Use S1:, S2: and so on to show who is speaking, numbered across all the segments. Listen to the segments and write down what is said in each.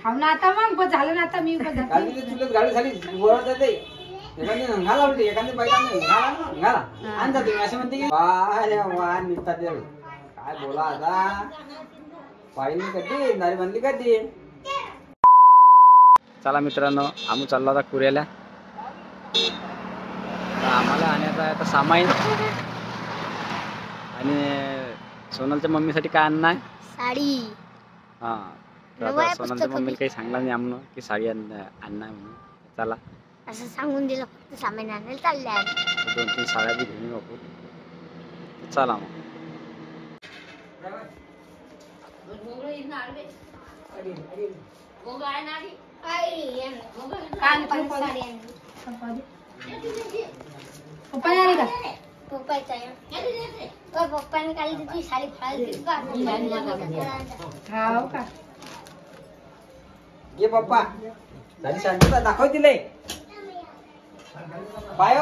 S1: हाव ना आता मग बस झालं ना आता मी बस
S2: गाडी चुलत गाडी झाली वरत येते एखादी घाला उलटी एखादी बायकाने घाला आणता तुम्ही असे म्हणते की वा वा निघतात ते काय बोला आता पाहिली कधी दारी बांधली कधी. चला मित्रांनो आम्ही चाललो आता कुऱ्याला. आम्हाला आणायचं आहे आता सामान आणि सोनलच्या मम्मीसाठी काय आणणं आहे
S3: साडी.
S2: हा तर सोनलच्या मम्मीला काही सांगणार नाही आम्हाला की साडी आणणं आहे म्हणून. चला
S3: असं सांगून दिलं फक्त सामान आणायला चालल्या
S2: 2-3 साड्या बी घेऊन बापू. चला मग
S3: पप्पाने काढली तुझी साडी
S1: हाव का
S2: ये पप्पा साडी शांतता दाखव तिले पाय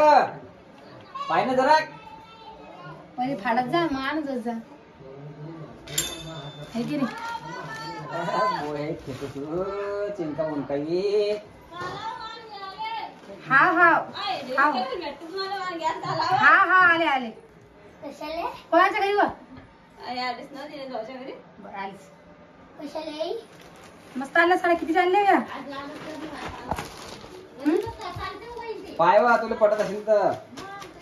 S2: पाय ना जरा
S1: पहिले फाडत जा मग आणत जा है की नाही.
S2: चिंता म्हणून काही
S1: हा हा हा हा आले आले
S3: कशाला
S1: कोणाच्या घरी व बरं आलीस
S3: कशाला
S1: मस्त आल्या साड्या किती आणल्या का
S2: पाय वा तुला पटत असेल तर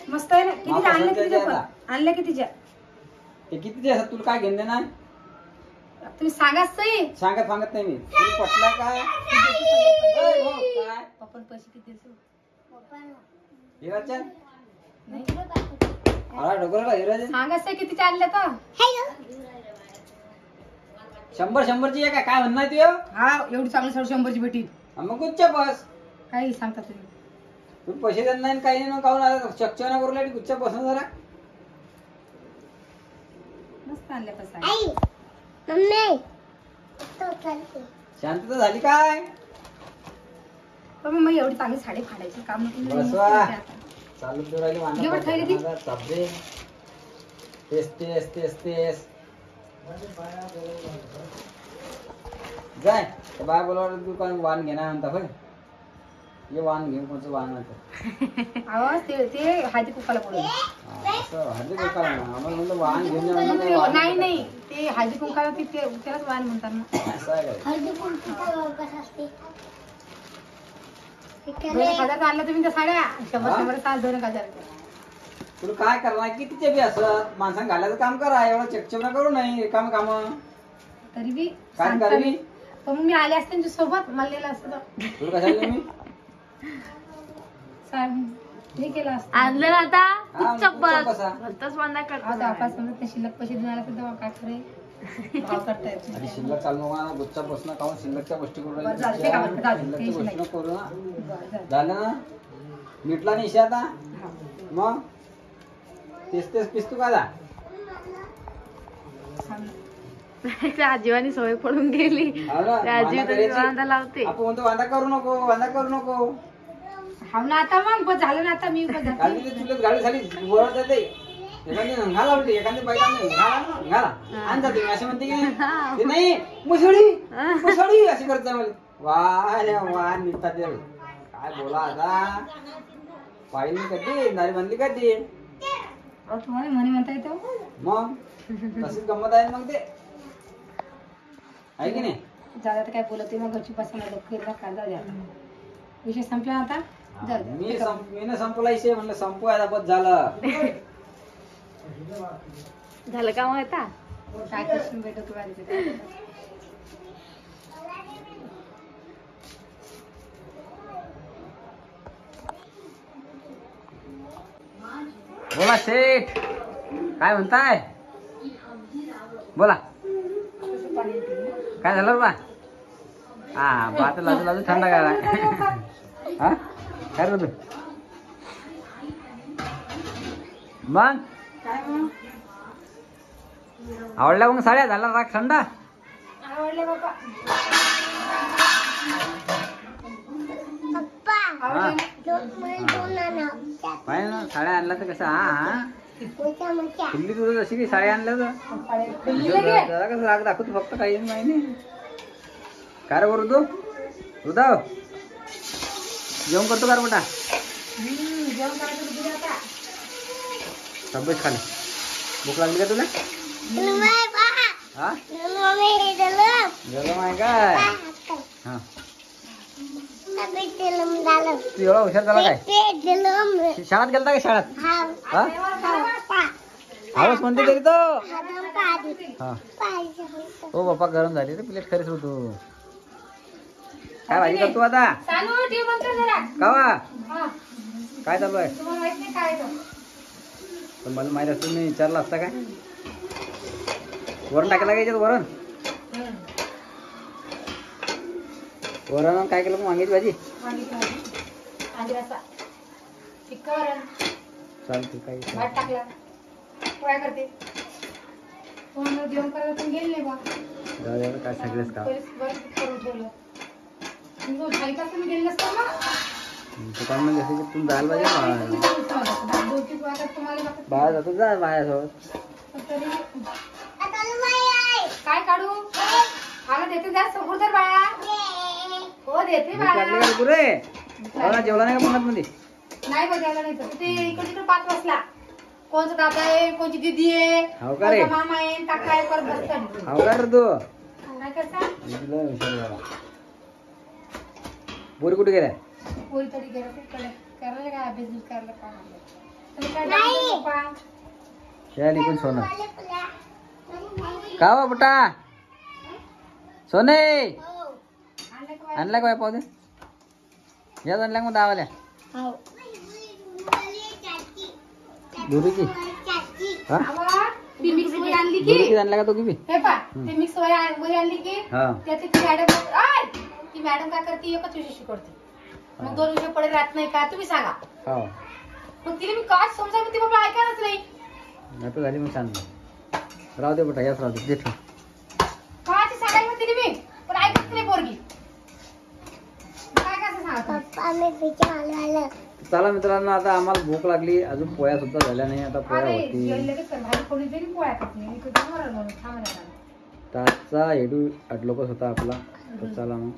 S1: मस्त आहे ना. किती आणल्या कितीच्या पण आणल्या कितीच्या
S2: ते कितीचे असतात तुला काय घेऊन देणार
S1: तुम्ही सांगाच सही
S2: सांगत नाही मी तुला पटला काय काय
S1: आपण पैसे किती देतो
S2: हिराचंद
S1: नाही
S2: अरे डोकराला हिराचंद
S1: सांगाच सही कितीच्या आणल्या तर
S2: 100ची आहे काय म्हणणार तू
S1: हा एवढी चांगली 100ची भेटी
S2: मग गुच्छ बस
S1: काही सांगता तुम्ही
S2: तू पैसे देत नाही काही नाही काहून चकचना करू लागली गुच्छ बसून जरा
S1: मस्त आणल्या कसं
S2: शांतता झाली काय
S1: पण मग एवढी चांगली साडी फाडायची काम
S2: बसवा चालू देऊ राहिली
S1: एवढं खायला ती?
S2: चापदे तेच जाय तर बाय बोलावलं तू काय वाण घेणार म्हणता होय ये वाण घेऊन कोणचं वाण म्हणतं
S1: आवाज ते हळदी कुकाला बोलवलं
S2: हळदी कुंकाला आम्हाला म्हणलं वाण घेऊन या म्हणलं वाण
S1: नाही नाही ते हळदी कुंकाला त्यालाच वाण म्हणतात ना.
S2: असं आहे काय
S3: हळदी कुंकू कसं असते
S1: 1000 आणल्या तुम्ही त्या साड्या 100 तास 2000
S2: तुला काय करणार कितीचे बी असत माणसानं घालायचं काम करा एवढं चकचक करू नाही काम
S1: तरी बी
S2: काय
S1: सांगता
S2: करवी
S1: मी. पण मग मी आले असते त्यांच्या सोबत मल्लेला असतं
S2: तुला कशाला मी
S1: हे केलं असतं
S3: आणलं ना आता
S2: हा, गुच्छ बसा.
S3: भलतच वांदा करतो
S1: आता आपण समजा ते शिल्लक पैसे देऊन आला तर तेव्हा काय खरे भाव करता येतो.
S2: आणि शिल्लक चालू नका ना गुच्चा बसणं काहून शिल्लकच्या गोष्टी करू
S1: बरं, झालं, ते कामात, झालं,
S2: शिल्लकच्या
S1: टेन्शन
S2: गोष्टी नको करू ना
S1: बरं, झालं.
S2: झालं ना मिटला नाही इशा आता
S1: हा.
S2: मग तेच पिस्तू का जा
S1: सांग.
S3: त्या आजीवानी सवय पडून गेली
S2: हा ना,
S3: त्या आजी
S2: वांदा करायची.
S3: वांदा लावते
S2: आपण म्हणतो वांदा करू नको
S1: हाव ना आता मग बस झालं ना आता मी बस
S2: गाडी चुलत गाडी झाली वरत येते एखादी घाला उलटी एखादी बायकाने घाला आणता तुम्ही असे म्हणते की ते नाही मुसळी अशी करत जा मला वा निघतात ते काय बोला आता पाहिली कधी दारी बांधली कधी
S1: तुम्हाला म्हणे म्हणता येतो
S2: मग तशीच गंमत आहे मग ते आहे की नाही
S1: जागा तर काय बोलत मग घरची पसंत डोक्याला काय जाऊ द्या विषय संपला आता जाऊ द्या.
S2: मी संपला इशे म्हणलं संपू आता बस झालं
S3: झालं का मग आता
S1: काय करशील बेटा तू वाढायचं
S2: बोला शेठ काय म्हणताय बोला काय झालं बा हा भात लाजू थंडा गाळा हा काय बोलू मग आवडल्या मग साड्या झाला राग थंडा
S1: आवडले बाबा
S2: पाहिजे ना साड्या आणल्या तर कसं हा दिल्ली तुझं जशी काही साड्या आणल्या तर जरा कसं राग दाखवतो फक्त काही नाही काय रे बरं तू रुदाव जेवण करतो का रे बेटा
S1: जेवण करायचं होतं तुझ्या आता.
S2: तब्येत खाली भूक लागली का तुला हा जेवण आहे काय हा तू एवढा हुशार झाला काय शाळेत गेलता का शाळेत हा आवाज म्हणते तरी तो हा हो बाप्पा गरम झाली रे प्लेट खरीच तू काय भाजी करतो आता
S1: चालू ठेव बंद कर जरा.
S2: कावा
S1: हा.
S2: काय चालू आहे
S1: तुम्हाला माहित नाही काय तो.
S2: पण मला माहित असतं मी विचारलं असता काय वरण टाकायला काय याच्यात वरण वरण काय केलं मग वांग्याची भाजी
S1: वांगी भाजी. आधी रस्सा. फिक्का वरण.
S2: चालते काय
S1: भात टाकला. पोळ्या करते. तुम्हाला जेवण करायला पण गेले नाही बा.
S2: जाऊ द्या काय सगळेच का
S1: पहिलेच बरं करून ठेवलं. तुम्ही झाली का तुम्ही गेले नसता ना?
S2: दुकानमध्ये जसं की तुम्ही जायला पाहिजे ना
S1: दोन-तीन पोळ्या करत तुम्हाला लागतात.
S2: बाहेर जातो जा माझ्यासोबत
S1: पण तरी काय काढू मला देते जा समोर तर बाळा. हो देते
S2: भूक लागली का रे तू रे हो ना जेवला नाही का पुण्यात मध्ये
S1: नाही बघायला नाही तर ते इकडे तिकडे 5 वाजला. कोणचं दादा आहे कोणची दीदी आहे
S2: हो का रे
S1: कोणचा मामा आहे काका आहे परत बसतात.
S2: हो का रे तू
S1: काय करता
S2: तुला हुशार झाला बोरी कुठे गेलाय
S1: पोरी तरी गेलं तिकडे करायला काय अभ्यास बिस करायला काय म्हणलं. तुम्ही काय टाकलं पप्पा?
S2: शाली पण सोनं का बेटा सोने
S1: आणलं का बाई?
S2: आणला काय पाहू दे याच आणल्या मग दावाल्या दुरीची हा
S1: आवा, ती मिक्स वही आणली
S2: दुरीची
S1: की
S2: आणला का तो किती
S1: हे पा ती मिक्स वही आणली की
S2: हा
S1: त्याची ती मॅडम काय करते एकच विषय शिकवते. मग 2 विषय पडे राहत नाही का तुम्ही सांगा.
S2: हो
S1: मग तिला मी काय समजावं ती बाबा ऐकायलाच नाही.
S2: आता झाली मग सांग राहू दे बेटा याच राहू दे देख
S1: काय सांगायला म्हणते ती मी पण ऐकत नाही पोरगी. काय कसं सांगा
S2: चला मित्रांनो आता आम्हाला भूक लागली अजून पोळ्या सुद्धा झाल्या नाही आता पोळ्या
S1: अरे
S2: होती
S1: लगेच कर भाजी कोणी तरी पोळ्या करते मी कधी थांबणार थांबणार
S2: तासचा हेडू अडलोकच होता आपला तर चला मग